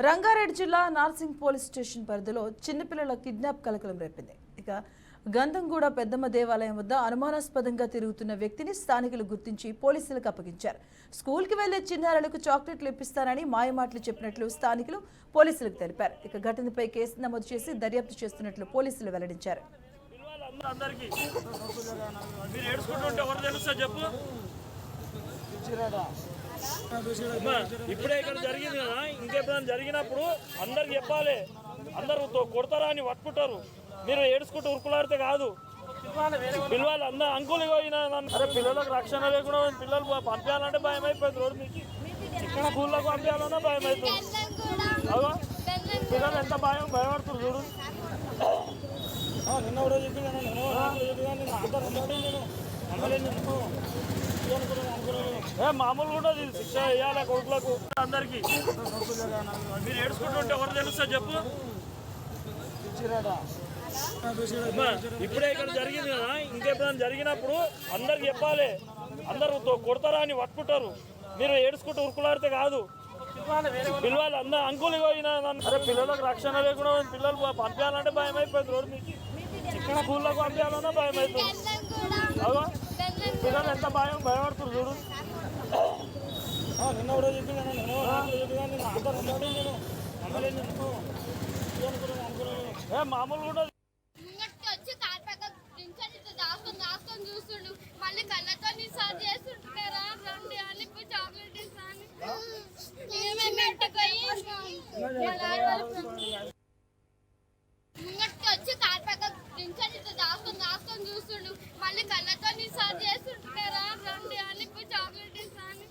రంగారెడ్డి జిల్లా Narsingi police station పరిధిలో చిన్నపిల్లల కిడ్నాప్ కలకలం రేపింది. ఇక గంధంగూడ పెద్దమ్మ దేవాలయం వద్ద అనుమానాస్పదంగా తిరుగుతున్న వ్యక్తిని స్థానికులు గుర్తించి పోలీసులకు అప్పగించారు. స్కూల్కి వెళ్లే చిన్నారులకు చాక్లెట్లు ఇప్పిస్తానని మాయమాటలు చెప్పినట్లు స్థానికులు పోలీసులకు తెలిపారు. ఇక ఘటనపై కేసు నమోదు చేసి దర్యాప్తు చేస్తున్నట్లు పోలీసులు వెల్లడించారు. ఇప్పుడే ఇక్కడ జరిగింది కదా, ఇంకెప్పుడైనా జరిగినప్పుడు అందరికి చెప్పాలి. అందరు కొడతారా అని పట్టుకుంటారు. మీరు ఏడుచుకుంటూ ఉరుకులాడితే కాదు, పిల్లలు అందరు అంకులు పోయినా అరే పిల్లలకు రక్షణ లేకుండా పిల్లలు పంపించాలంటే భయం అయిపోయింది. రోడ్డు నుంచి ఇక్కడ స్కూళ్ళకు పంపించాలన్నా భయం అవుతుంది. అదో పిల్లలు ఎంత భయపడుతున్నారు చూడు. నిన్న కూడా మామూలు కూడా శిక్ష వేయాలి కొడుకులకు అందరికి. మీరు ఏడుచుకుంటుంటే ఎవరు తెలుస్తా చెప్పు. ఇప్పుడే ఇక్కడ జరిగింది కదా, ఇంకెప్పుడైనా జరిగినప్పుడు అందరికి చెప్పాలి. అందరు కొడతారా అని పట్టుకుంటారు. మీరు ఏడుచుకుంటూ ఉరుకులాడితే కాదు, పిల్లలు అందరు అంకులు పోయినా అరే పిల్లలకు రక్షణ లేకుండా పిల్లలు పంపించాలంటే భయం అయిపోయింది. రోడ్డు నుంచి ఇక్కడ స్కూళ్ళకు పంపించాలన్నా భయం అవుతుంది. అదో పిల్లలు ఎంత భయపడుతున్నారు చూడు. నిన్న కూడా మామూలు కూడా చూస్తుండు మళ్ళీ కళ్ళతో నిసార్ చేస్తుంటారా రండి అని చాక్లెట్ ఇస్తాను వచ్చి కార్ పక్క దాచుకొని చూస్తుండు మళ్ళీ కళ్ళతో నిసార్ చేస్తుంటారా రండి అని చాక్లెట్ ఇస్తాను